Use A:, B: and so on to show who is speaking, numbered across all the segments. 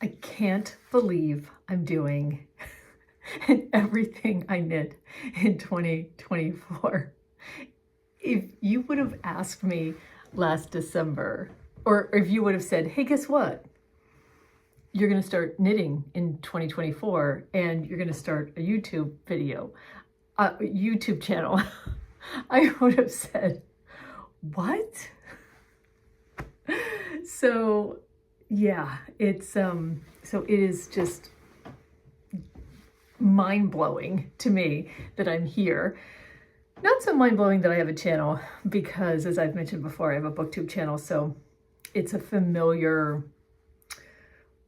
A: I can't believe I'm doing everything I knit in 2024. If you would have asked me last December, or if you would have said, hey, guess what? You're going to start knitting in 2024 and you're going to start a YouTube channel, I would have said, what? So yeah, so it is just mind-blowing to me that I'm here. Not so mind-blowing that I have a channel, because as I've mentioned before, I have a booktube channel, so it's a familiar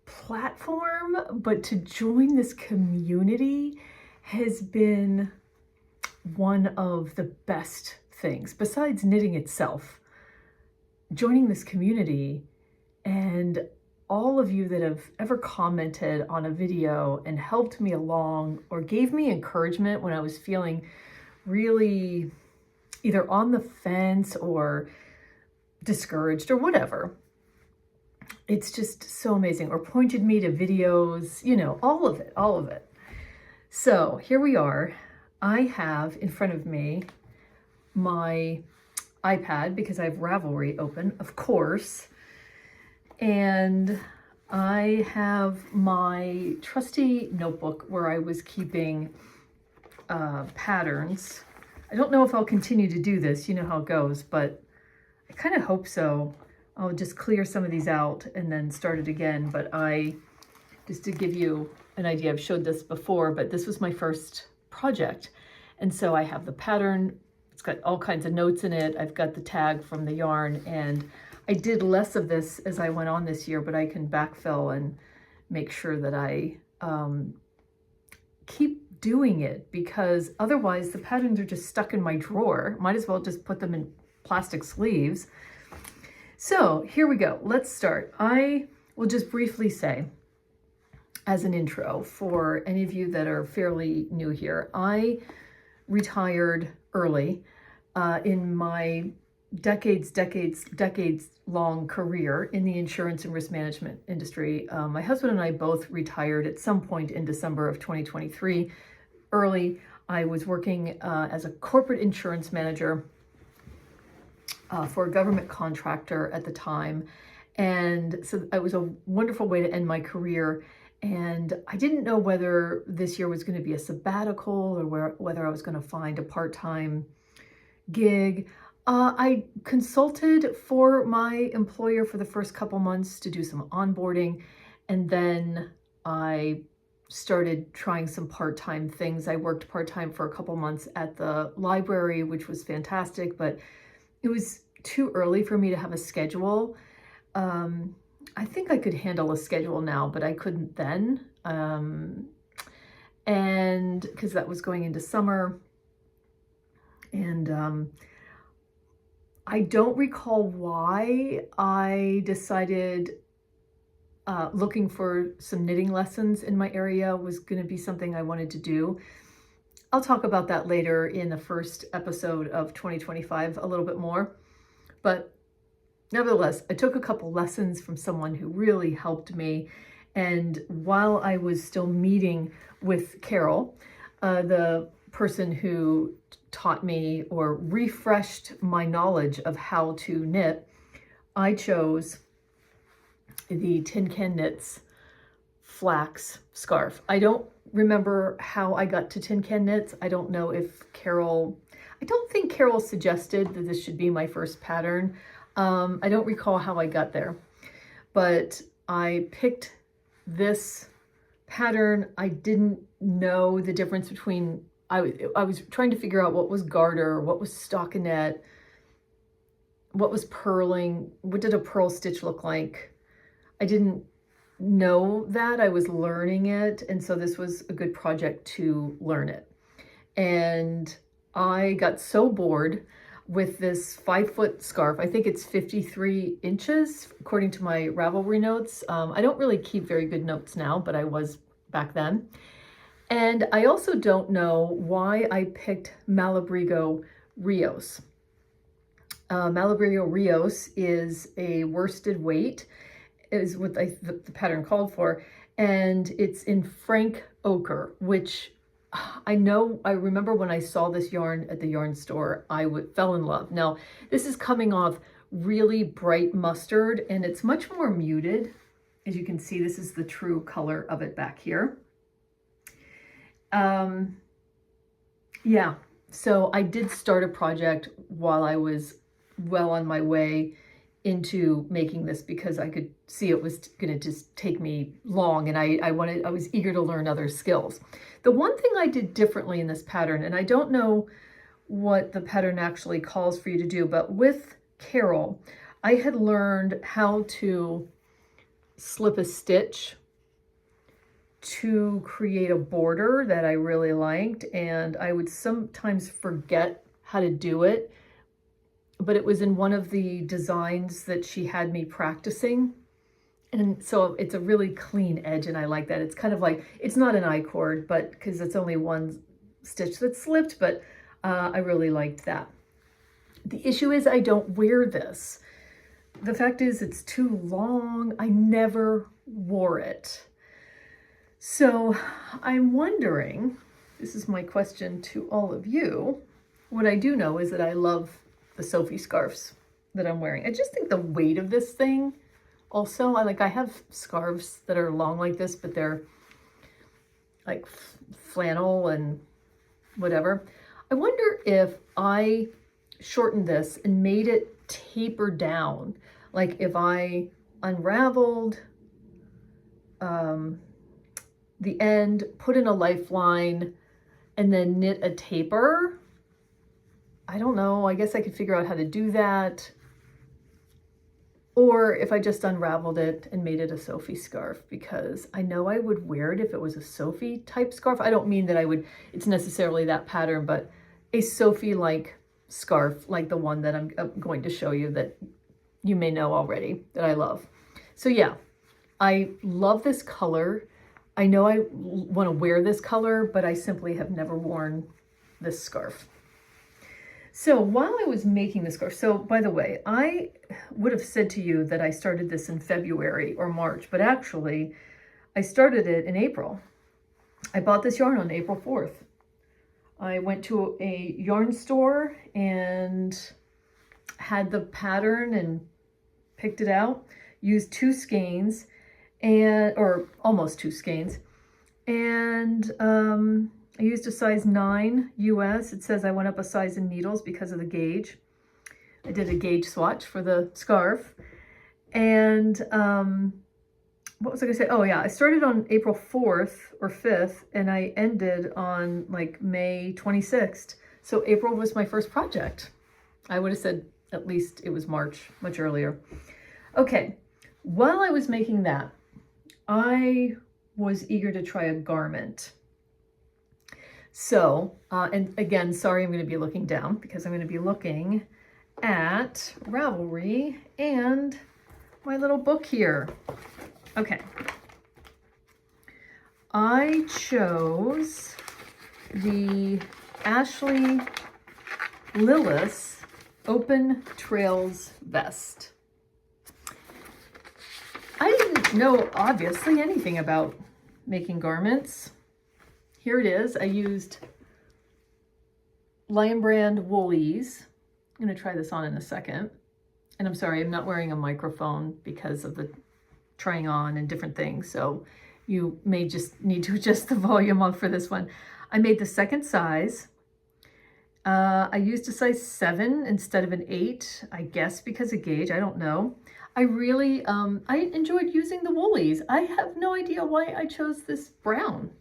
A: platform, but to join this community has been one of the best things, besides knitting itself. Joining this community and all of you that have ever commented on a video and helped me along or gave me encouragement when I was feeling really either on the fence or discouraged or whatever. It's just so amazing. Or pointed me to videos, you know, all of it. So here we are. I have in front of me my iPad because I have Ravelry open, of course. And I have my trusty notebook where I was keeping patterns. I don't know if I'll continue to do this, you know how it goes, but I kind of hope so. I'll just clear some of these out and then start it again. But just to give you an idea, I've showed this before, but this was my first project. And so I have the pattern, it's got all kinds of notes in it. I've got the tag from the yarn, and I did less of this as I went on this year, but I can backfill and make sure that I keep doing it, because otherwise the patterns are just stuck in my drawer. Might as well just put them in plastic sleeves. So here we go. Let's start. I will just briefly say, as an intro for any of you that are fairly new here, I retired early in my decades long career in the insurance and risk management industry. My husband and I both retired at some point in December of 2023. Early, I was working as a corporate insurance manager for a government contractor at the time. And so it was a wonderful way to end my career. And I didn't know whether this year was going to be a sabbatical or whether I was going to find a part-time gig. I consulted for my employer for the first couple months to do some onboarding, and then I started trying some part-time things. I worked part-time for a couple months at the library, which was fantastic, but it was too early for me to have a schedule. I think I could handle a schedule now, but I couldn't then. And because that was going into summer. And I don't recall why I decided looking for some knitting lessons in my area was going to be something I wanted to do. I'll talk about that later in the first episode of 2025 a little bit more. But nevertheless, I took a couple lessons from someone who really helped me. And while I was still meeting with Carol, the person who taught me or refreshed my knowledge of how to knit, I chose the Tin Can Knits Flax scarf. I don't remember how I got to Tin Can Knits. I don't know if I don't think Carol suggested that this should be my first pattern. I don't recall how I got there, but I picked this pattern. I didn't know the difference between, I was trying to figure out what was garter, what was stockinette, what was purling, what did a purl stitch look like. I didn't know that. I was learning it, and so this was a good project to learn it. And I got so bored with this 5-foot scarf. I think it's 53 inches, according to my Ravelry notes. I don't really keep very good notes now, but I was back then. And I also don't know why I picked Malabrigo Rios. Malabrigo Rios is a worsted weight, is what the pattern called for. And it's in Frank Ochre, which I remember when I saw this yarn at the yarn store, fell in love. Now, this is coming off really bright mustard, and it's much more muted. As you can see, this is the true color of it back here. Yeah, so I did start a project while I was well on my way into making this, because I could see it was going to just take me long, and I was eager to learn other skills. The one thing I did differently in this pattern, and I don't know what the pattern actually calls for you to do, but with Carol, I had learned how to slip a stitch to create a border that I really liked, and I would sometimes forget how to do it, but it was in one of the designs that she had me practicing. And so it's a really clean edge, and I like that. It's kind of like, it's not an I-cord, but because it's only one stitch that slipped, but I really liked that. The issue is I don't wear this. The fact is it's too long. I never wore it. So I'm wondering, this is my question to all of you. What I do know is that I love the Sophie scarves that I'm wearing. I just think the weight of this thing also, I have scarves that are long like this, but they're like flannel and whatever. I wonder if I shortened this and made it taper down. Like if I unraveled the end, put in a lifeline, and then knit a taper. I don't know, I guess I could figure out how to do that. Or if I just unraveled it and made it a Sophie scarf, because I know I would wear it if it was a Sophie type scarf. I don't mean that it's necessarily that pattern, but a Sophie-like scarf, like the one that I'm going to show you that you may know already, that I love. So yeah, I love this color. I know I want to wear this color, but I simply have never worn this scarf. So while I was making this scarf, so by the way, I would have said to you that I started this in February or March, but actually I started it in April. I bought this yarn on April 4th. I went to a yarn store and had the pattern and picked it out, used 2 skeins, or almost 2 skeins, and I used a size 9 US. It says I went up a size in needles because of the gauge. I did a gauge swatch for the scarf. And what was I gonna say? Oh yeah, I started on April 4th or 5th, and I ended on like May 26th. So April was my first project. I would have said at least it was March, much earlier. Okay, while I was making that, I was eager to try a garment. So, and again, sorry, I'm going to be looking down because I'm going to be looking at Ravelry and my little book here. Okay. I chose the Ashley Lillis Open Trails Vest. I didn't know, obviously, anything about making garments. Here it is. I used Lion Brand woolies. I'm going to try this on in a second. And I'm sorry, I'm not wearing a microphone because of the trying on and different things. So you may just need to adjust the volume on for this one. I made the second size. I used a size 7 instead of an 8, I guess because of gauge. I don't know. I really, I enjoyed using the woolies. I have no idea why I chose this brown.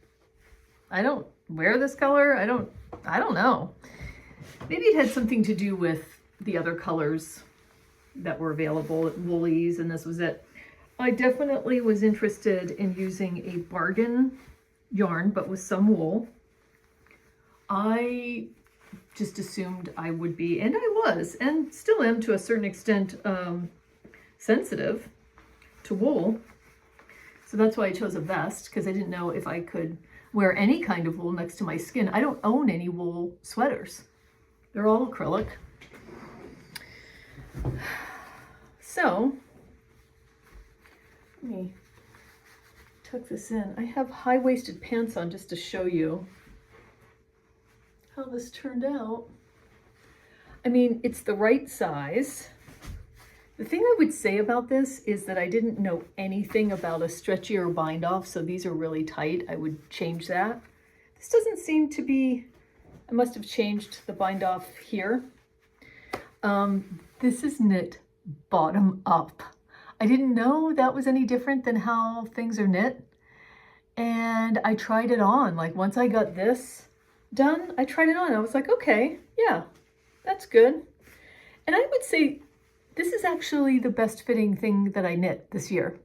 A: I don't wear this color. I don't know. Maybe it had something to do with the other colors that were available at Woolies, and this was it. I definitely was interested in using a bargain yarn, but with some wool. I just assumed I would be, and I was, and still am to a certain extent, sensitive to wool. So that's why I chose a vest, because I didn't know if I could wear any kind of wool next to my skin. I don't own any wool sweaters. They're all acrylic. So Let me tuck this in. I have high-waisted pants on just to show you how this turned out. I mean, it's the right size. The thing I would say about this is that I didn't know anything about a stretchier bind off, so these are really tight. I would change that. This doesn't seem to be, I must have changed the bind off here. This is knit bottom up. I didn't know that was any different than how things are knit. And I tried it on, like once I got this done, I tried it on. I was like, okay, yeah, that's good. And I would say this is actually the best fitting thing that I knit this year.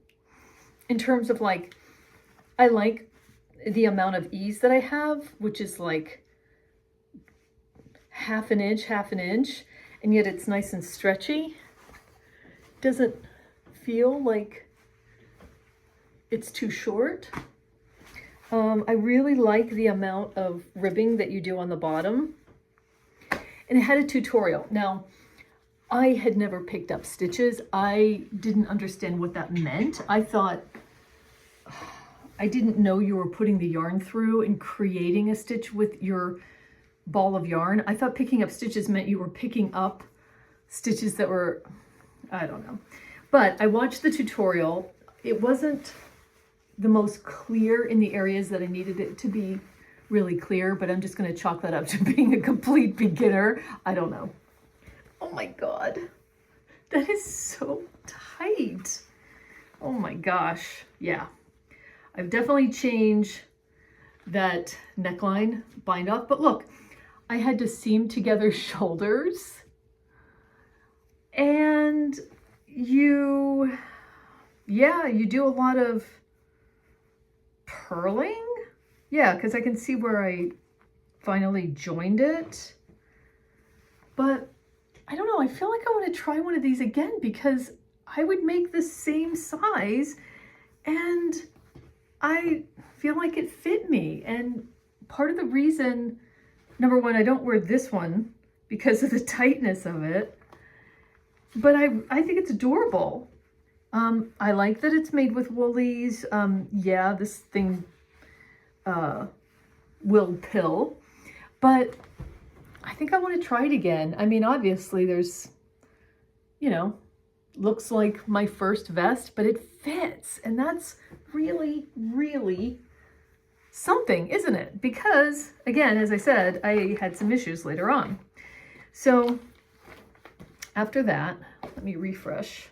A: In terms of like, I like the amount of ease that I have, which is like half an inch, and yet it's nice and stretchy. Doesn't feel like it's too short. I really like the amount of ribbing that you do on the bottom. And it had a tutorial. Now, I had never picked up stitches. I didn't understand what that meant. I thought, I didn't know you were putting the yarn through and creating a stitch with your ball of yarn. I thought picking up stitches meant you were picking up stitches that were, I don't know. But I watched the tutorial. It wasn't the most clear in the areas that I needed it to be really clear, but I'm just going to chalk that up to being a complete beginner. I don't know. Oh my God, that is so tight. Oh my gosh. Yeah, I've definitely changed that neckline bind off, but look, I had to seam together shoulders, and you do a lot of purling. Yeah, because I can see where I finally joined it, but I don't know, I feel like I want to try one of these again because I would make the same size and I feel like it fit me. And part of the reason, number one, I don't wear this one because of the tightness of it, but I think it's adorable. I like that it's made with woolies. Yeah, this thing will pill, but I think I want to try it again. I mean, obviously there's, you know, looks like my first vest, but it fits. And that's really, really something, isn't it? Because again, as I said, I had some issues later on. So after that, let me refresh.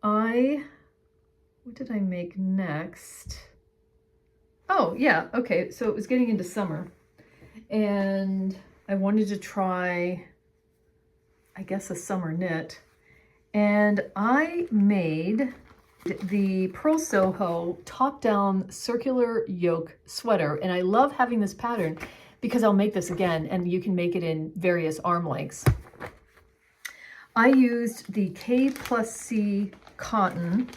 A: What did I make next? Oh yeah, okay, so it was getting into summer and I wanted to try, I guess, a summer knit, and I made the Purl Soho top-down circular yoke sweater, and I love having this pattern because I'll make this again and you can make it in various arm lengths. I used the K+C cotton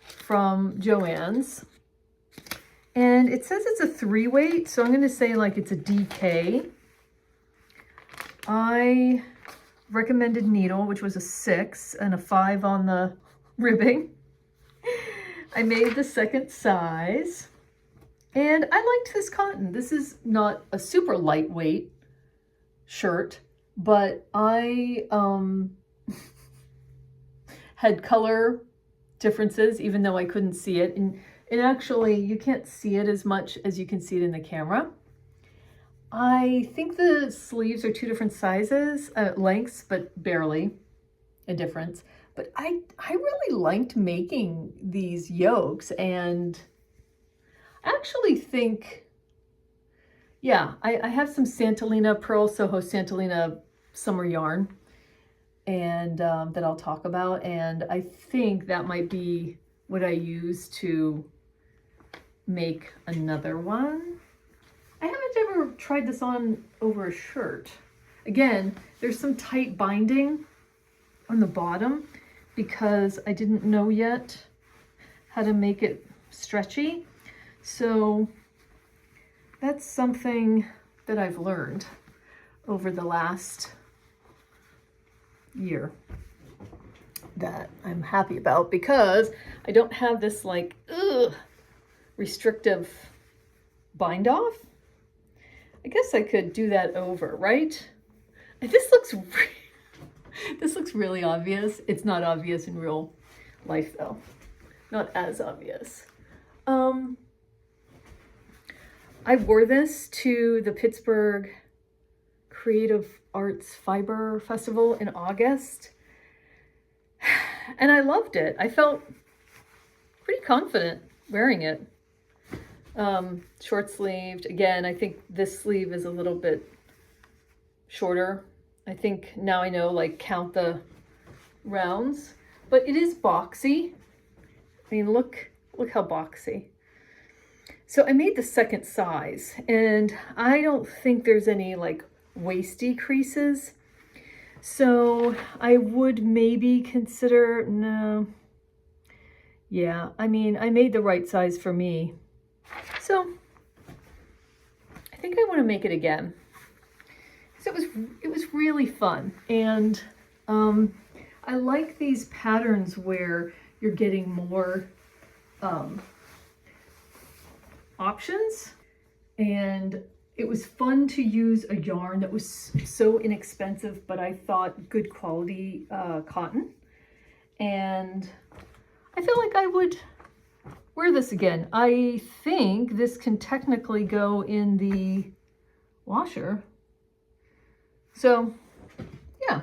A: from Joann's, and it says it's a 3-weight, so I'm going to say like it's a DK. I recommended needle, which was a 6 and a 5 on the ribbing. I made the second size, and I liked this cotton. This is not a super lightweight shirt, but I had color differences, even though I couldn't see it. And actually, you can't see it as much as you can see it in the camera. I think the sleeves are 2 different sizes, lengths, but barely a difference. But I really liked making these yokes, and I actually think, yeah, I have some Santalina, Purl Soho Santalina summer yarn, and that I'll talk about, and I think that might be what I use to make another one. I haven't ever tried this on over a shirt. Again, there's some tight binding on the bottom because I didn't know yet how to make it stretchy. So that's something that I've learned over the last year. that I'm happy about, because I don't have this like restrictive bind off. I guess I could do that over, right? This looks really obvious. It's not obvious in real life though. Not as obvious. I wore this to the Pittsburgh Creative Arts Fiber Festival in August, and I loved it. I felt pretty confident wearing it. Short sleeved. Again, I think this sleeve is a little bit shorter. I think now I know, like, count the rounds, but it is boxy. I mean, look how boxy. So I made the second size, and I don't think there's any like waisty creases. So I would maybe consider, no. Yeah, I mean, I made the right size for me. So I think I want to make it again. So it was really fun. And I like these patterns where you're getting more options, and it was fun to use a yarn that was so inexpensive, but I thought good quality cotton, and I feel like I would wear this again. I think this can technically go in the washer, so yeah.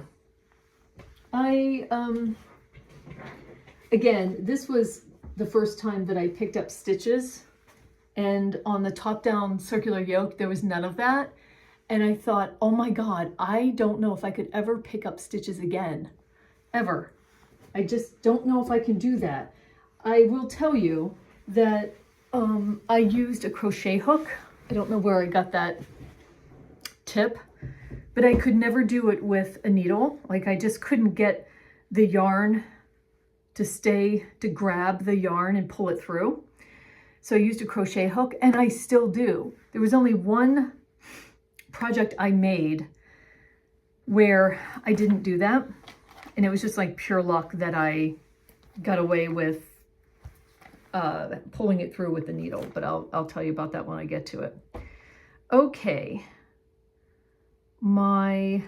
A: Again, this was the first time that I picked up stitches, and on the top down circular yoke there was none of that, and I thought, oh my god, I don't know if I could ever pick up stitches again, ever. I just don't know if I can do that. I will tell you that I used a crochet hook. I don't know where I got that tip, but I could never do it with a needle. Like, I just couldn't get the yarn to grab the yarn and pull it through. So I used a crochet hook, and I still do. There was only one project I made where I didn't do that, and it was just like pure luck that I got away with pulling it through with the needle, but I'll tell you about that when I get to it. Okay, my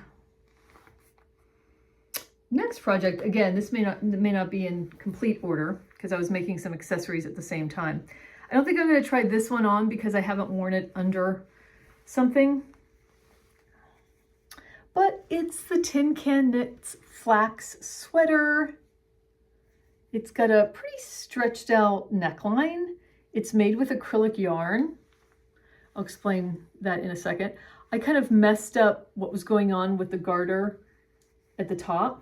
A: next project, again, this may not be in complete order because I was making some accessories at the same time. I don't think I'm going to try this one on because I haven't worn it under something, but it's the Tin Can Knits Flax sweater. It's got a pretty stretched out neckline. It's made with acrylic yarn. I'll explain that in a second. I kind of messed up what was going on with the garter at the top.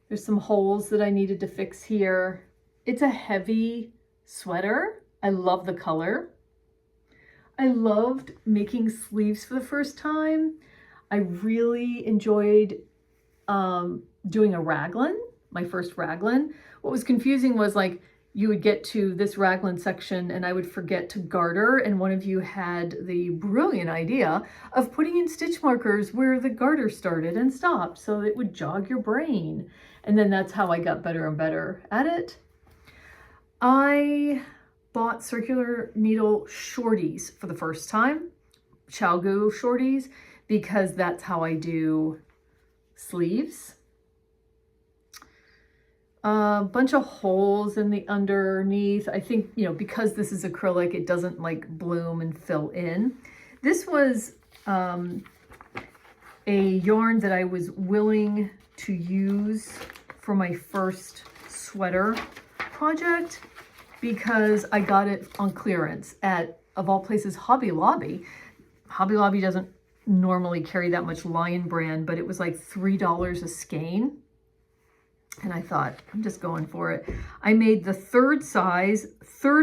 A: There's some holes that I needed to fix here. It's a heavy sweater. I love the color. I loved making sleeves for the first time. I really enjoyed doing a raglan, my first raglan. What was confusing was, like, you would get to this raglan section and I would forget to garter, and one of you had the brilliant idea of putting in stitch markers where the garter started and stopped so it would jog your brain. And then that's how I got better and better at it. I bought circular needle shorties for the first time, Chalgu shorties, because that's how I do sleeves. A bunch of holes in the underneath. I think, you know, because this is acrylic, it doesn't like bloom and fill in. This was a yarn that I was willing to use for my first sweater project because I got it on clearance at, of all places, Hobby Lobby. Hobby Lobby doesn't normally carry that much Lion brand, but it was like $3 a skein. And I thought, I'm just going for it. I made the third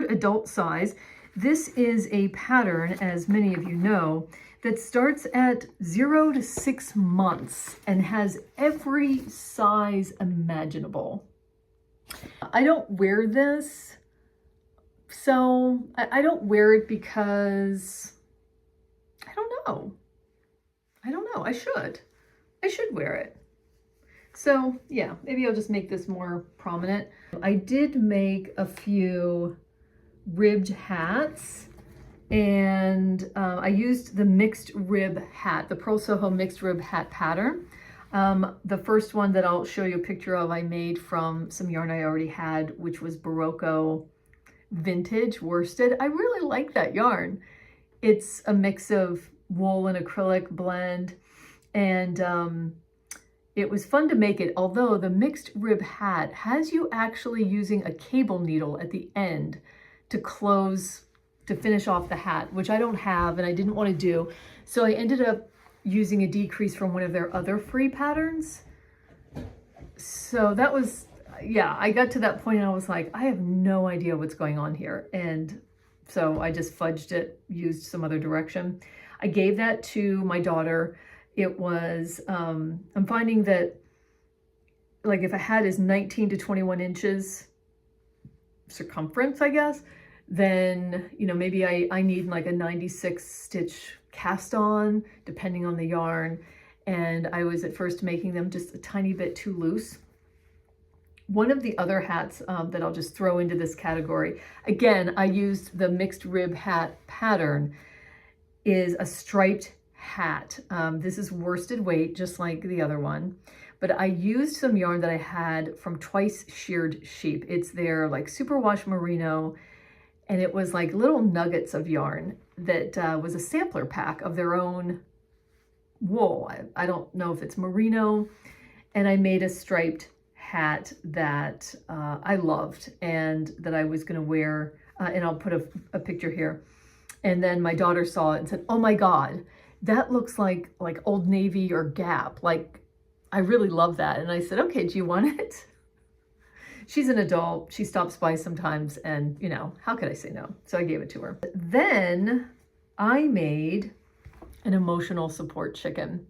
A: adult size. This is a pattern, as many of you know, that starts at 0 to 6 months and has every size imaginable. I don't wear this, so I don't wear it because, I don't know. I should wear it. So yeah, maybe I'll just make this more prominent. I did make a few ribbed hats, and I used the mixed rib hat, the Purl Soho mixed rib hat pattern. The first one that I'll show you a picture of I made from some yarn I already had, which was Berroco vintage worsted. I really like that yarn. It's a mix of wool and acrylic blend, and it was fun to make it, although the mixed rib hat has you actually using a cable needle at the end to finish off the hat, which I don't have and I didn't want to do. So I ended up using a decrease from one of their other free patterns. So that was, yeah, I got to that point and I was like, I have no idea what's going on here. And so I just fudged it, used some other direction. I gave that to my daughter. It was, I'm finding that like if a hat is 19 to 21 inches circumference, I guess, then, you know, maybe I need like a 96 stitch cast on, depending on the yarn. And I was at first making them just a tiny bit too loose. One of the other hats that I'll just throw into this category, again, I used the mixed rib hat pattern, is a striped hat. This is worsted weight, just like the other one, but I used some yarn that I had from Twice Sheared Sheep. It's their like Superwash Merino, and it was like little nuggets of yarn that was a sampler pack of their own wool. I don't know if it's merino, and I made a striped hat that I loved and that I was going to wear, and I'll put a picture here. And then my daughter saw it and said, oh my God, that looks like Old Navy or Gap. Like, I really love that. And I said, okay, do you want it? She's an adult. She stops by sometimes, and you know, how could I say no? So I gave it to her. Then I made an emotional support chicken.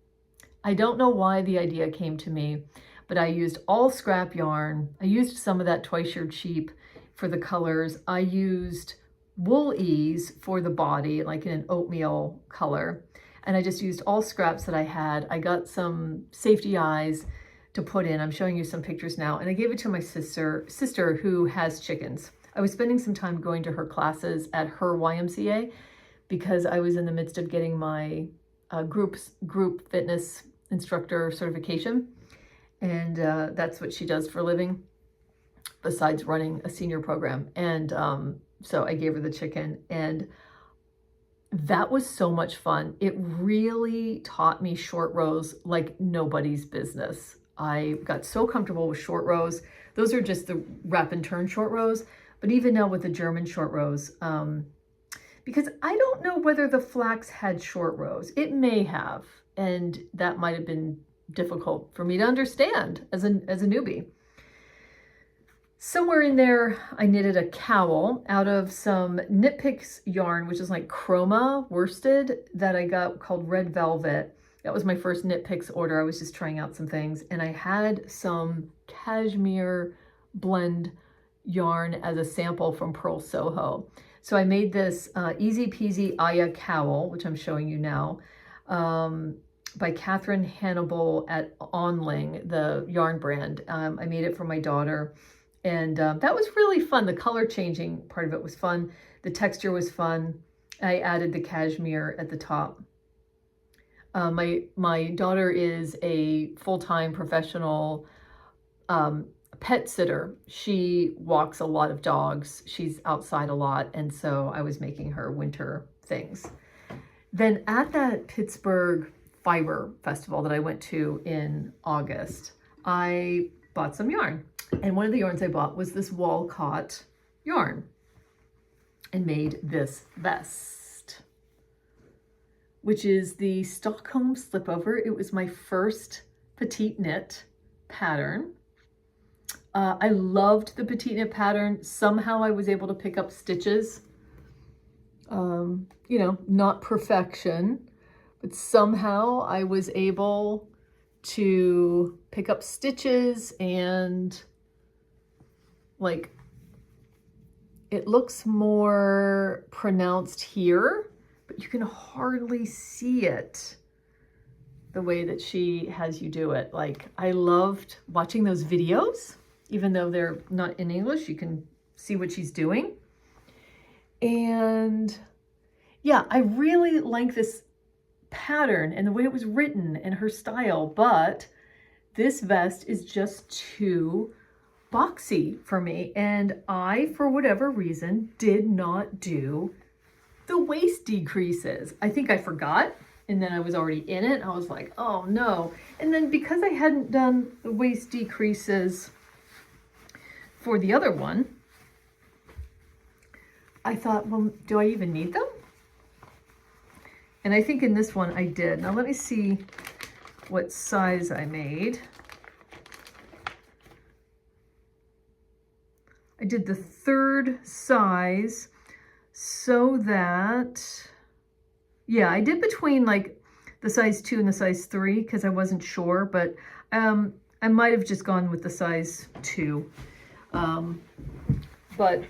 A: I don't know why the idea came to me, but I used all scrap yarn. I used some of that Twice Sheared Sheep for the colors. I used wool ease for the body, like in an oatmeal color. And I just used all scraps that I had. I got some safety eyes to put in. I'm showing you some pictures now. And I gave it to my sister who has chickens. I was spending some time going to her classes at her YMCA because I was in the midst of getting my group fitness instructor certification. And that's what she does for a living, besides running a senior program. And so I gave her the chicken, and that was so much fun. It really taught me short rows like nobody's business. I got so comfortable with short rows. Those are just the wrap and turn short rows, but even now with the German short rows, because I don't know whether the Flax had short rows. It may have, and that might have been difficult for me to understand as a newbie. Somewhere in there, I knitted a cowl out of some Knit Picks yarn, which is like Chroma worsted that I got called Red Velvet. That was my first Knit Picks order. I was just trying out some things, and I had some cashmere blend yarn as a sample from Purl Soho. So I made this Easy Peasy Aya cowl, which I'm showing you now, by Catherine Hannibal at Onling, the yarn brand. I made it for my daughter. And that was really fun. The color changing part of it was fun. The texture was fun. I added the cashmere at the top. My daughter is a full-time professional pet sitter. She walks a lot of dogs. She's outside a lot. And so I was making her winter things. Then at that Pittsburgh Fiber Festival that I went to in August, I bought some yarn. And one of the yarns I bought was this Walcot yarn, and made this vest, which is the Stockholm Slipover. It was my first Petite knit pattern. I loved the Petite knit pattern. Somehow I was able to pick up stitches, you know, not perfection, but somehow I was able to pick up stitches, and like it looks more pronounced here, but you can hardly see it. the way that she has you do it. Like, I loved watching those videos, even though they're not in English, you can see what she's doing. And yeah, I really like this pattern and the way it was written and her style, but this vest is just too boxy for me. And I, for whatever reason, did not do the waist decreases. I think I forgot, and then I was already in it. I was like, oh no. And then because I hadn't done the waist decreases for the other one, I thought, well, do I even need them? And I think in this one I did. Now let me see what size I made. I did the 3rd size so that, yeah, I did between like the size 2 and the size 3 because I wasn't sure, but I might have just gone with the size 2. But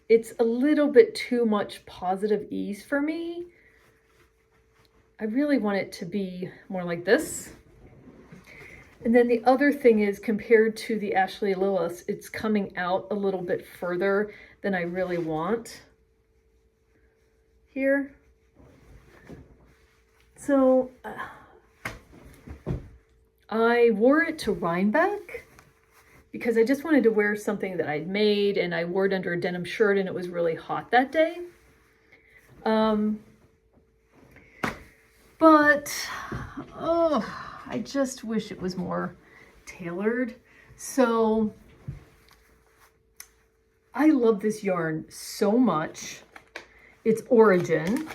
A: it's a little bit too much positive ease for me. I really want it to be more like this. And then the other thing is, compared to the Ashley Lillis, it's coming out a little bit further than I really want here. So I wore it to Rhinebeck because I just wanted to wear something that I'd made, and I wore it under a denim shirt and it was really hot that day. But, oh, I just wish it was more tailored. So I love this yarn so much. It's Origin.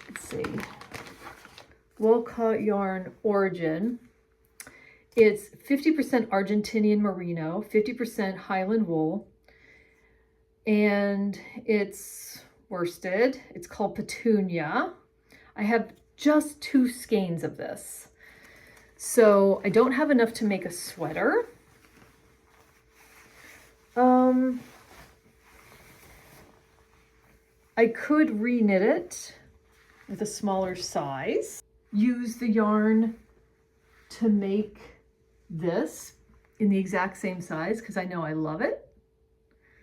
A: Let's see. Walcot yarn Origin. It's 50% Argentinian merino, 50% Highland wool, and it's worsted. It's called Petunia. I have just 2 skeins of this. So I don't have enough to make a sweater. I could reknit it with a smaller size. Use the yarn to make this in the exact same size because I know I love it.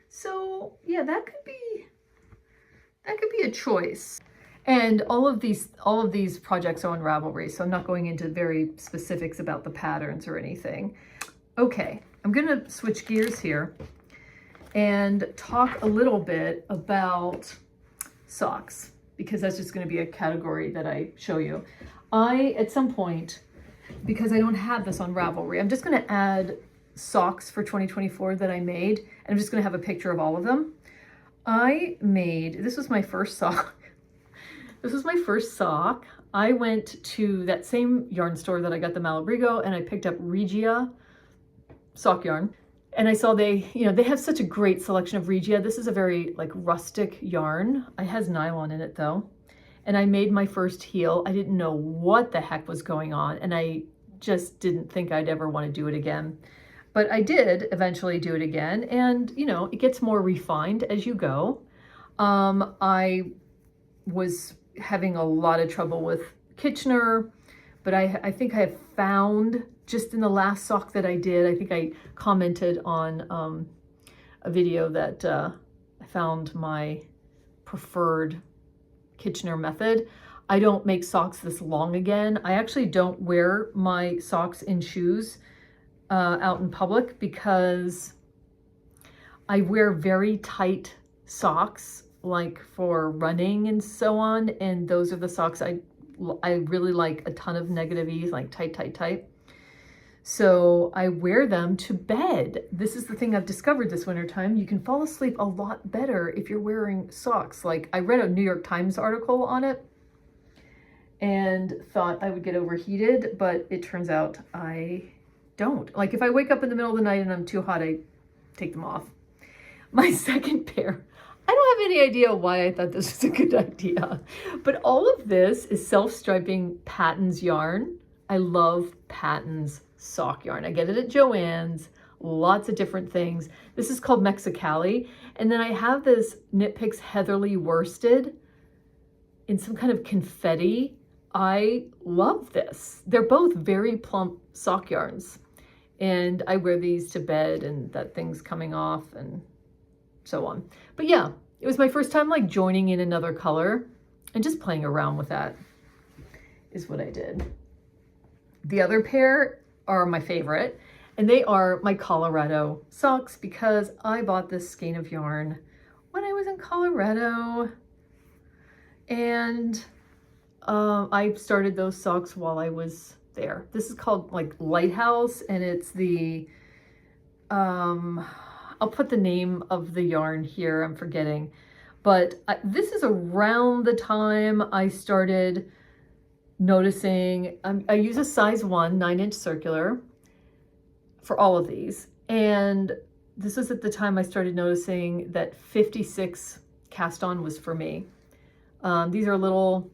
A: So yeah, that could be a choice. And all of these projects are on Ravelry, so I'm not going into very specifics about the patterns or anything. Okay, I'm gonna switch gears here and talk a little bit about socks, because that's just gonna be a category that I show you. At some point, because I don't have this on Ravelry, I'm just gonna add socks for 2024 that I made, and I'm just gonna have a picture of all of them. This was my first sock. This was my first sock. I went to that same yarn store that I got the Malabrigo, and I picked up Regia sock yarn. And I saw they have such a great selection of Regia. This is a very like rustic yarn. It has nylon in it though. And I made my first heel. I didn't know what the heck was going on, and I just didn't think I'd ever want to do it again. But I did eventually do it again, and it gets more refined as you go. I was having a lot of trouble with Kitchener, but I think I have found, just in the last sock that I did, I think I commented on a video that I found my preferred Kitchener method. I don't make socks this long again. I actually don't wear my socks in shoes out in public because I wear very tight socks, like for running and so on, and those are the socks I really like, a ton of negative ease, like tight, tight, tight. So I wear them to bed. This is the thing I've discovered this winter time. You can fall asleep a lot better if you're wearing socks. Like, I read a New York Times article on it and thought I would get overheated, but it turns out I don't. Like, if I wake up in the middle of the night and I'm too hot, I take them off. My second pair, I don't have any idea why I thought this was a good idea, but all of this is self-striping Patons yarn. I love Patons sock yarn. I get it at Joann's, lots of different things. This is called Mexicali. And then I have this Knit Picks Heatherly worsted in some kind of confetti. I love this. They're both very plump sock yarns, and I wear these to bed and that thing's coming off and so on. But yeah, it was my first time like joining in another color and just playing around with that is what I did. The other pair are my favorite, and they are my Colorado socks because I bought this skein of yarn when I was in Colorado, and I started those socks while I was there. This is called like Lighthouse, and it's the, I'll put the name of the yarn here, I'm forgetting, but this is around the time I started noticing, I use a size 1 9-inch circular for all of these, and this was at the time I started noticing that 56 cast on was for me. These are a little,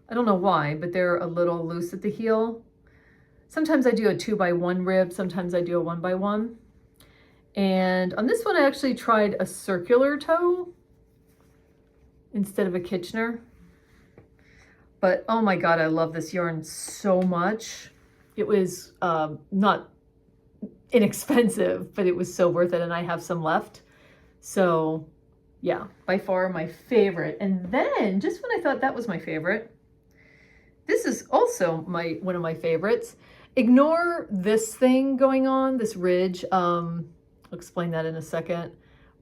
A: I don't know why, but they're a little loose at the heel. Sometimes I do a 2x1 rib, sometimes I do a 1x1. And on this one, I actually tried a circular toe instead of a Kitchener. But oh my God, I love this yarn so much. It was not inexpensive, but it was so worth it, and I have some left. So yeah, by far my favorite. And then just when I thought that was my favorite, this is also one of my favorites. Ignore this thing going on, this ridge. I'll explain that in a second.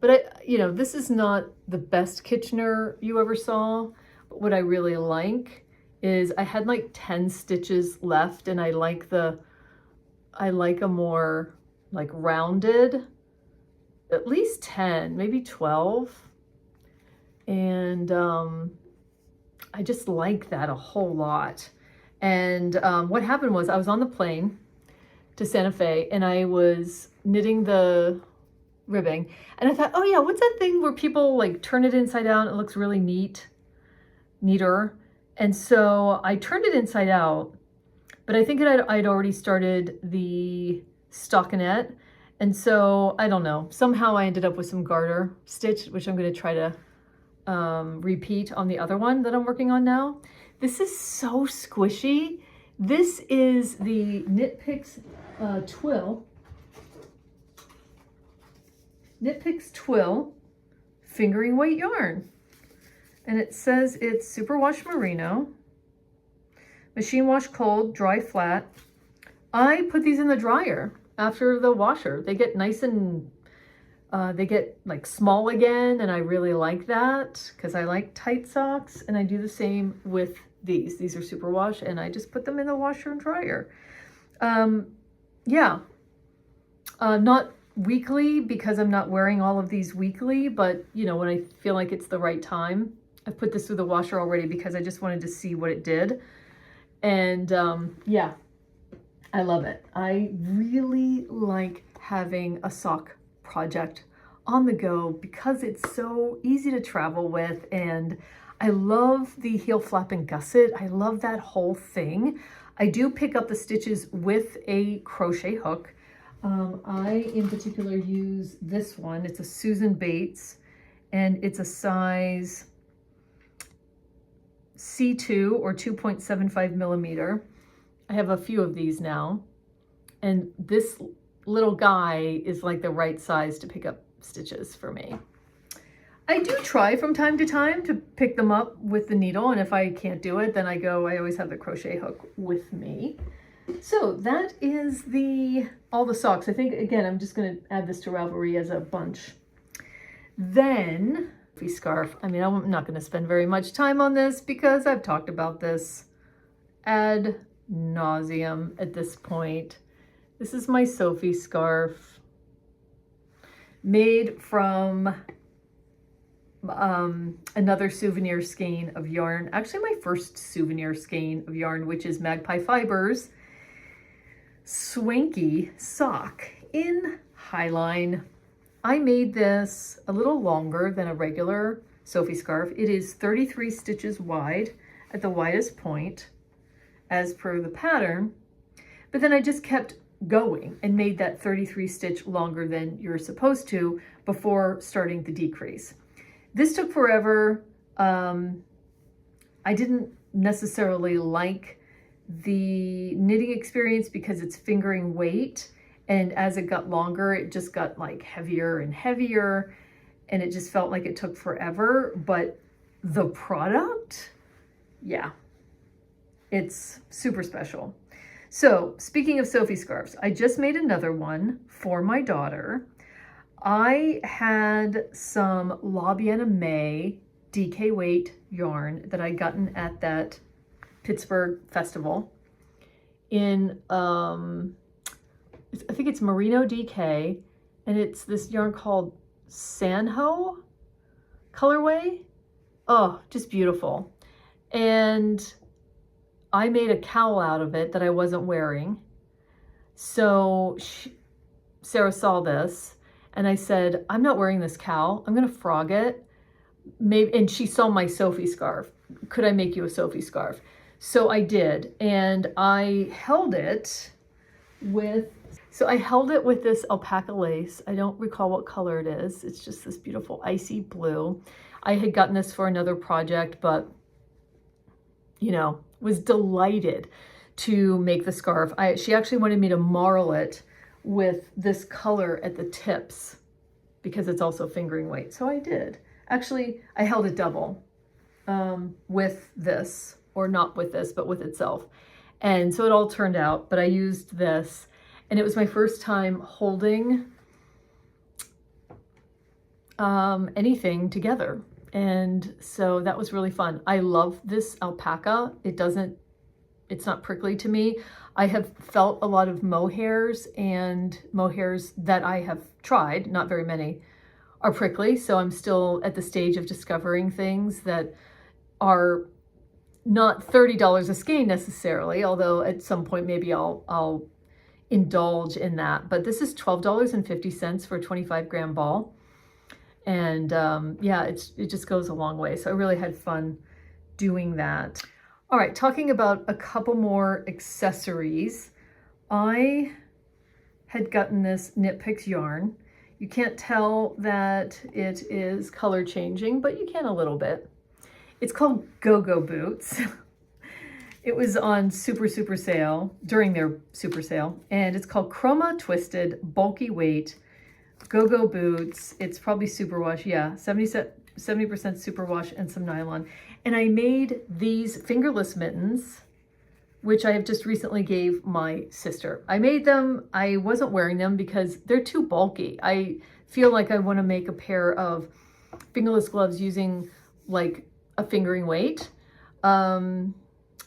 A: But this is not the best Kitchener you ever saw. But what I really like is I had like 10 stitches left, and I like a more like rounded, at least 10, maybe 12. And I just like that a whole lot. And what happened was I was on the plane to Santa Fe, and I was knitting the ribbing, and I thought, oh yeah, what's that thing where people like turn it inside out? It looks really neater. And so I turned it inside out, but I think I'd already started the stockinette. And so I don't know, somehow I ended up with some garter stitch, which I'm going to try to repeat on the other one that I'm working on now. This is so squishy. This is the KnitPicks Twill. KnitPicks Twill fingering weight yarn. And it says it's Superwash Merino, machine wash cold, dry flat. I put these in the dryer after the washer. They get nice and they get like small again, and I really like that because I like tight socks. And I do the same with these. These are Superwash, and I just put them in the washer and dryer. Yeah, not weekly because I'm not wearing all of these weekly, but when I feel like it's the right time. I've put this through the washer already because I just wanted to see what it did. And yeah, I love it. I really like having a sock project on the go because it's so easy to travel with, and I love the heel flap and gusset. I love that whole thing. I do pick up the stitches with a crochet hook. I in particular use this one. It's a Susan Bates, and it's a size C2 or 2.75 millimeter. I have a few of these now, and this little guy is like the right size to pick up stitches for me. I do try from time to time to pick them up with the needle, and if I can't do it, then I always have the crochet hook with me. So that is all the socks. I think, again, I'm just going to add this to Ravelry as a bunch. Then scarf. I mean, I'm not going to spend very much time on this because I've talked about this ad nauseum at this point. This is my Sophie scarf made from another souvenir skein of yarn. Actually, my first souvenir skein of yarn, which is Magpie Fibers Swanky sock in Highline. I made this a little longer than a regular Sophie scarf. It is 33 stitches wide at the widest point as per the pattern, but then I just kept going and made that 33 stitch longer than you're supposed to before starting the decrease. This took forever. I didn't necessarily like the knitting experience because it's fingering weight. And as it got longer, it just got like heavier and heavier. And it just felt like it took forever. But the product, yeah, it's super special. So speaking of Sophie scarves, I just made another one for my daughter. I had some La Biena May DK weight yarn that I'd gotten at that Pittsburgh festival in, I think it's Merino DK, and it's this yarn called Soho colorway. Oh, just beautiful. And I made a cowl out of it that I wasn't wearing. So Sarah saw this and I said, I'm not wearing this cowl. I'm going to frog it. Maybe, and she saw my Sophie scarf. Could I make you a Sophie scarf? So I did. And I held it with this alpaca lace. I don't recall what color it is. It's just this beautiful icy blue. I had gotten this for another project, but you know, was delighted to make the scarf. She actually wanted me to marl it with this color at the tips because it's also fingering weight. So I did. Actually, I held it double with this, or not with this, but with itself. And so it all turned out, but I used this, and it was my first time holding anything together. And so that was really fun. I love this alpaca. It's not prickly to me. I have felt a lot of mohairs, and mohairs that I have tried, not very many, are prickly. So I'm still at the stage of discovering things that are not $30 a skein necessarily, although at some point maybe I'll indulge in that. But this is $12.50 for a 25-gram ball. And yeah, it just goes a long way. So I really had fun doing that. All right, talking about a couple more accessories. I had gotten this ReneePgh yarn. You can't tell that it is color changing, but you can a little bit. It's called Go-Go Boots. It was on super sale, during their super sale, and it's called Chroma Twisted Bulky Weight Go-Go Boots. It's probably superwash, yeah, 70% superwash and some nylon. And I made these fingerless mittens, which I have just recently gave my sister. I made them, I wasn't wearing them because they're too bulky. I feel like I want to make a pair of fingerless gloves using like a fingering weight,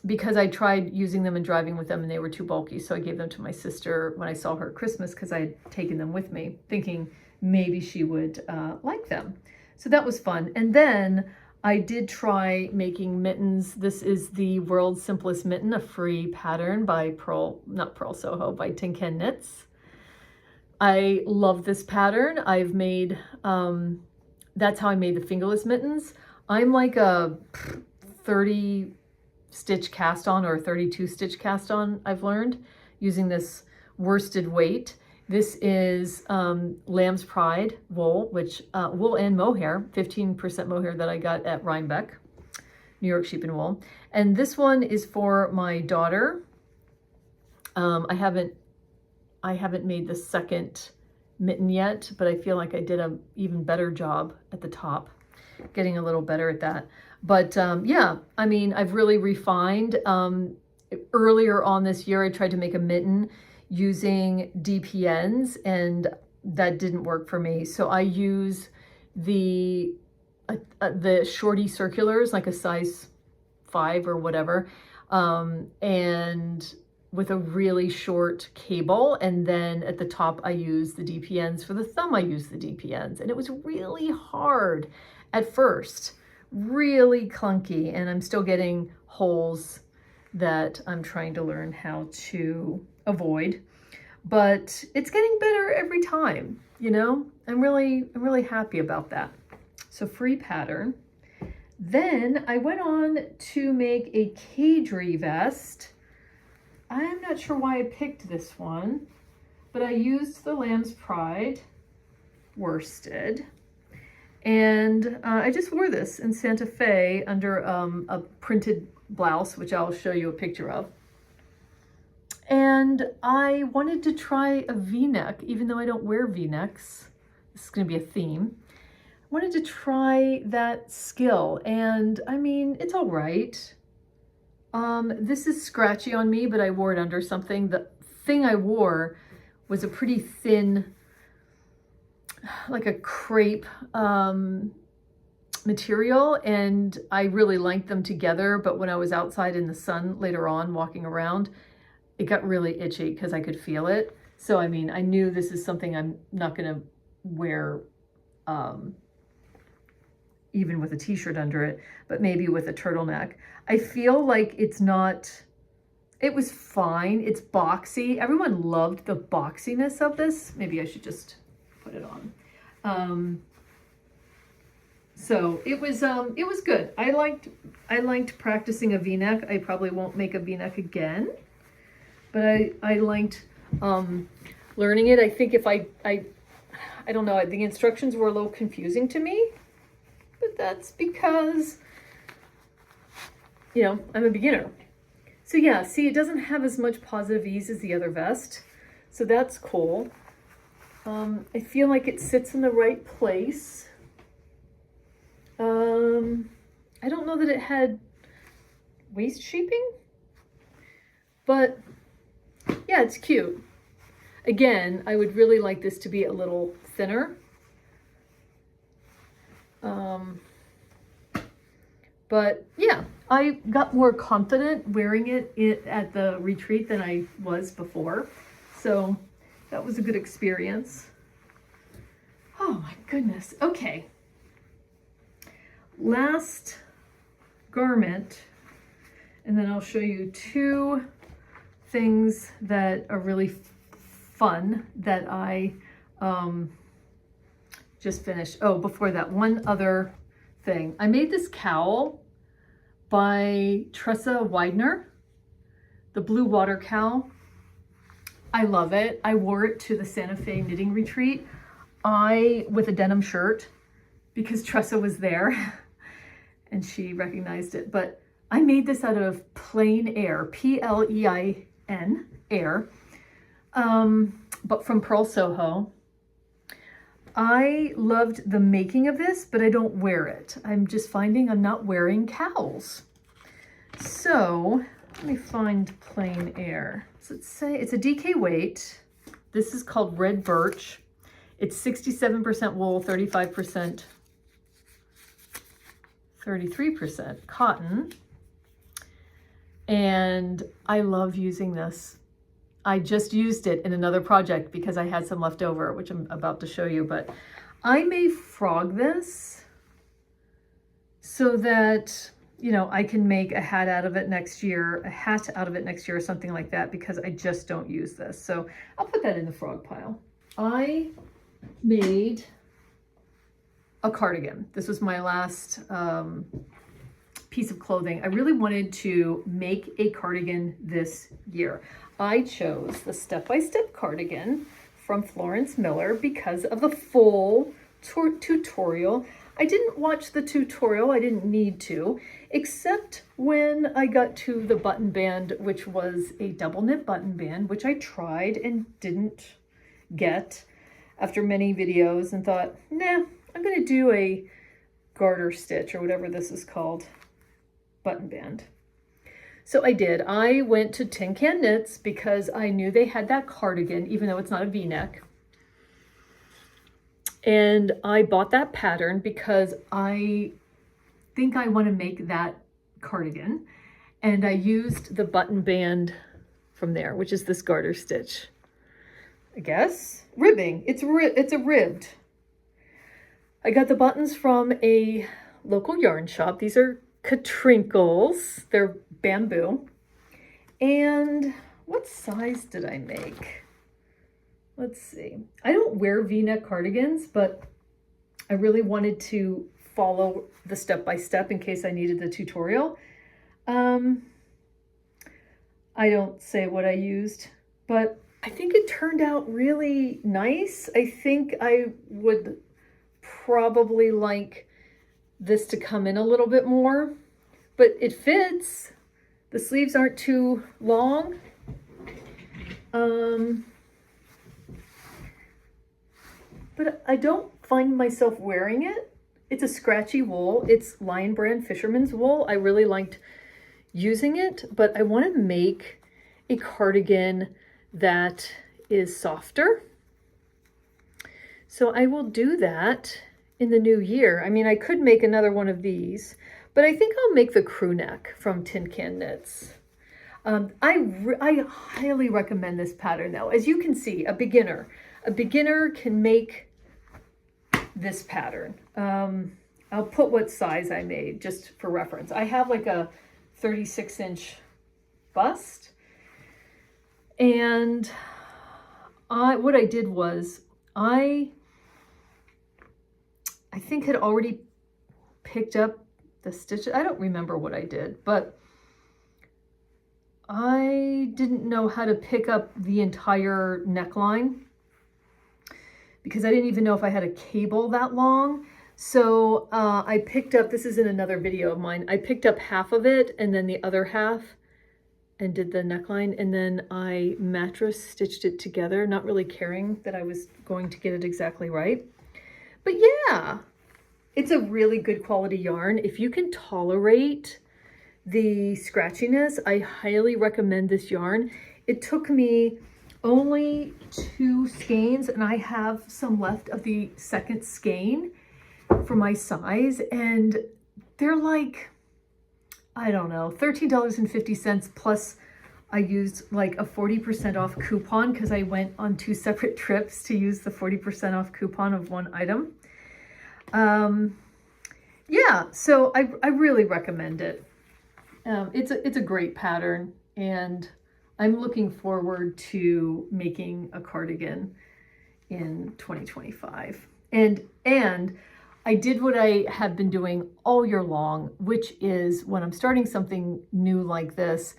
A: because I tried using them and driving with them and they were too bulky. So I gave them to my sister when I saw her at Christmas because I had taken them with me, thinking maybe she would like them. So that was fun. And then I did try making mittens. This is the World's Simplest Mitten, a free pattern by Soho, by Tin Can Knits. I love this pattern. I've made, that's how I made the fingerless mittens. I'm like a 30 stitch cast on or 32 stitch cast on, I've learned, using this worsted weight. This is Lamb's Pride wool, which wool and mohair, 15% mohair that I got at Rhinebeck, New York Sheep and Wool. And this one is for my daughter. I haven't made the second mitten yet, but I feel like I did an even better job at the top, getting a little better at that. But yeah, I mean, I've really refined. Earlier on this year, I tried to make a mitten using DPNs, and that didn't work for me. So I use the shorty circulars, like a size 5 or whatever, and with a really short cable. And then at the top, I use the DPNs. For the thumb, I use the DPNs. And it was really hard at first, really clunky. And I'm still getting holes that I'm trying to learn how to avoid, but it's getting better every time, you know? I'm really happy about that. So free pattern. Then I went on to make a cadre vest. I'm not sure why I picked this one, but I used the Lamb's Pride worsted, and I just wore this in Santa Fe under a printed blouse, which I'll show you a picture of. And I wanted to try a V-neck, even though I don't wear V-necks. This is going to be a theme. I wanted to try that skill, and I mean, it's all right. This is scratchy on me, but I wore it under something. The thing I wore was a pretty thin, like a crepe material, and I really liked them together, but when I was outside in the sun later on walking around, it got really itchy because I could feel it. So I mean, I knew this is something I'm not going to wear even with a t-shirt under it, but maybe with a turtleneck. I feel like it's not, it was fine. It's boxy. Everyone loved the boxiness of this. Maybe I should just put it on. So it was good. I liked practicing a V-neck. I probably won't make a V-neck again, but I liked learning it. I think if I don't know, the instructions were a little confusing to me, but that's because, you know, I'm a beginner. So yeah, see, it doesn't have as much positive ease as the other vest, so that's cool. I feel like it sits in the right place. I don't know that it had waist shaping, but yeah, it's cute. Again, I would really like this to be a little thinner. But yeah, I got more confident wearing it at the retreat than I was before. So that was a good experience. Oh my goodness. Okay. Last garment, and then I'll show you two things that are really fun that I just finished. Oh, before that, one other thing. I made this cowl by Tressa Widener, the blue water cowl. I love it. I wore it to the Santa Fe knitting retreat with a denim shirt because Tressa was there and she recognized it. But I made this out of plain air, P-L-E-I-N, air, but from Purl Soho. I loved the making of this, but I don't wear it. I'm just finding I'm not wearing cowls. So let me find plain air. So let's say it's a DK weight. This is called Red Birch. It's 67% wool, 35%, 33% cotton. And I love using this. I just used it in another project because I had some left over, which I'm about to show you, but I may frog this so that, you know, I can make a hat out of it next year, or something like that, because I just don't use this. So I'll put that in the frog pile. I made a cardigan. This was my last piece of clothing. I really wanted to make a cardigan this year. I chose the step-by-step cardigan from Florence Miller because of the full tutorial. I didn't watch the tutorial, I didn't need to, except when I got to the button band, which was a double knit button band, which I tried and didn't get after many videos, and thought, nah, I'm gonna do a garter stitch or whatever this is called, button band. So I did. I went to Tin Can Knits because I knew they had that cardigan, even though it's not a V-neck. And I bought that pattern because I think I want to make that cardigan. And I used the button band from there, which is this garter stitch. I guess. Ribbing. It's a ribbed. I got the buttons from a local yarn shop. These are Katrinkles. They're bamboo. And what size did I make? Let's see. I don't wear V-neck cardigans, but I really wanted to follow the step-by-step in case I needed the tutorial. I don't say what I used, but I think it turned out really nice. I think I would probably like this to come in a little bit more, but it fits. The sleeves aren't too long. But I don't find myself wearing it. It's a scratchy wool. It's Lion Brand Fisherman's wool. I really liked using it, but I want to make a cardigan that is softer. So I will do that in the new year. I mean, I could make another one of these, but I think I'll make the crew neck from Tin Can Knits. I highly recommend this pattern though. As you can see, a beginner can make this pattern. I'll put what size I made just for reference. I have like a 36-inch bust, and what I did was I think had already picked up the stitches. I don't remember what I did, but I didn't know how to pick up the entire neckline because I didn't even know if I had a cable that long. So I picked up, this is in another video of mine, I picked up half of it and then the other half and did the neckline, and then I mattress stitched it together, not really caring that I was going to get it exactly right. But yeah, it's a really good quality yarn. If you can tolerate the scratchiness, I highly recommend this yarn. It took me only 2 skeins, and I have some left of the second skein for my size, and they're like, I don't know, $13.50 plus I used like a 40% off coupon because I went on 2 separate trips to use the 40% off coupon of one item. Yeah, so I really recommend it. It's a great pattern, and I'm looking forward to making a cardigan in 2025. And I did what I have been doing all year long, which is when I'm starting something new like this,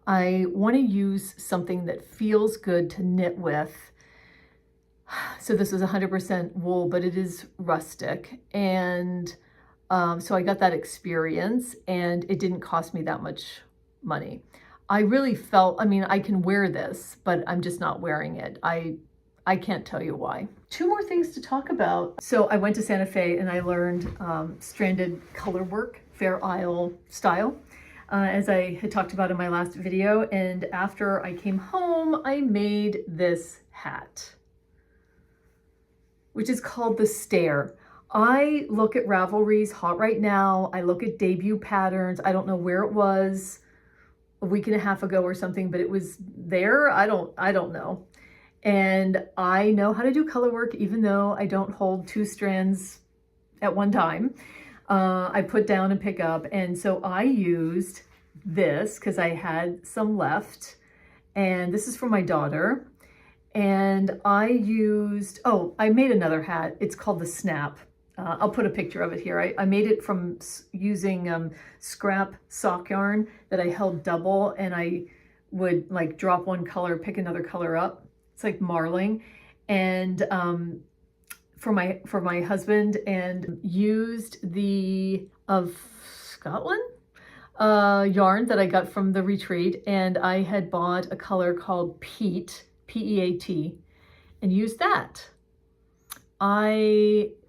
A: I want to use something that feels good to knit with. So this is 100% wool, but it is rustic. And so I got that experience, and it didn't cost me that much money. I really felt, I mean, I can wear this, but I'm just not wearing it. I can't tell you why. 2 more things to talk about. So I went to Santa Fe and I learned stranded colorwork, Fair Isle style, as I had talked about in my last video. And after I came home, I made this hat, which is called the Stare. I look at Ravelry's Hot Right Now. I look at debut patterns. I don't know where it was, a week and a half ago or something, but it was there. I don't know. And I know how to do color work, even though I don't hold 2 strands at one time. I put down and pick up. And so I used this because I had some left. And this is for my daughter. And I used, oh, I made another hat. It's called the Snap. I'll put a picture of it here. I made it from using scrap sock yarn that I held double, and I would like drop one color, pick another color up. It's like marling. And for my husband, and used the of Scotland yarn that I got from the retreat, and I had bought a color called Peat, P-E-A-T, and used that.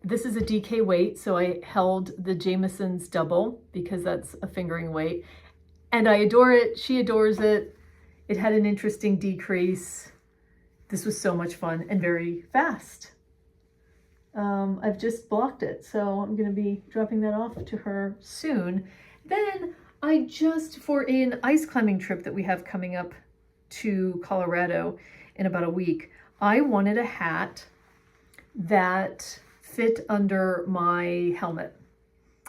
A: This is a DK weight, so I held the Jamison's double because that's a fingering weight, and I adore it. She adores it. It had an interesting decrease. This was so much fun and very fast. I've just blocked it, so I'm going to be dropping that off to her soon. Then I just, for an ice climbing trip that we have coming up to Colorado in about a week, I wanted a hat that fit under my helmet.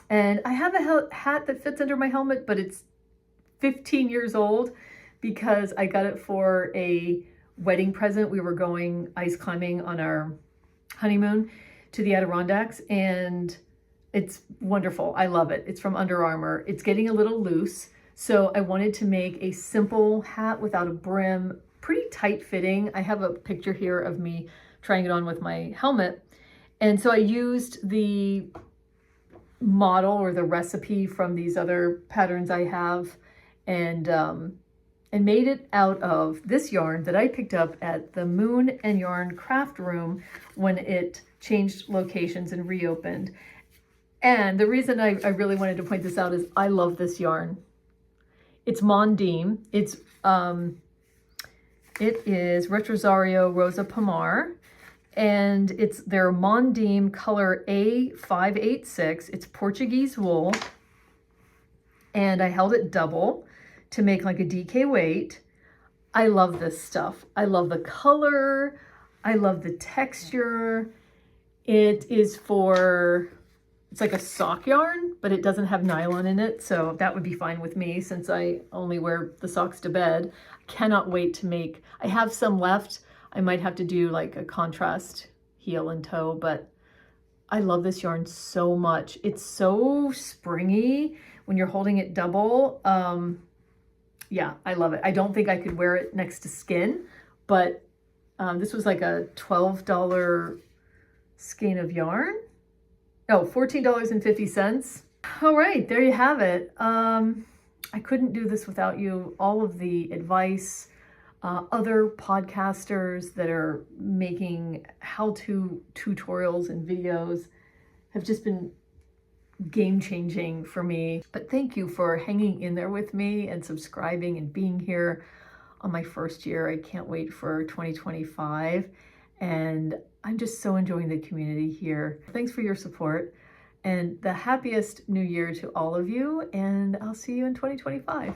A: And I have a hat that fits under my helmet, but it's 15 years old because I got it for a wedding present. We were going ice climbing on our honeymoon to the Adirondacks, and it's wonderful. I love it. It's from Under Armour. It's getting a little loose, so I wanted to make a simple hat without a brim, pretty tight fitting. I have a picture here of me trying it on with my helmet. And so I used the model or the recipe from these other patterns I have, and made it out of this yarn that I picked up at the Moon and Yarn craft room when it changed locations and reopened. And the reason I really wanted to point this out is I love this yarn. It's Mondeem. It is Retrosario Rosa Pomar, and it's their Mondeem color A586. It's Portuguese wool, and I held it double to make like a DK weight. I love this stuff. I love the color. I love the texture. It is for, it's like a sock yarn, but it doesn't have nylon in it. So that would be fine with me since I only wear the socks to bed. I cannot wait to make, I have some left. I might have to do like a contrast heel and toe, but I love this yarn so much. It's so springy when you're holding it double. Yeah, I love it. I don't think I could wear it next to skin, but this was like a $12 skein of yarn. Oh, $14.50. All right, there you have it. I couldn't do this without you. All of the advice, other podcasters that are making how-to tutorials and videos have just been game-changing for me. But thank you for hanging in there with me and subscribing and being here on my first year. I can't wait for 2025. And I'm just so enjoying the community here. Thanks for your support and the happiest new year to all of you. And I'll see you in 2025.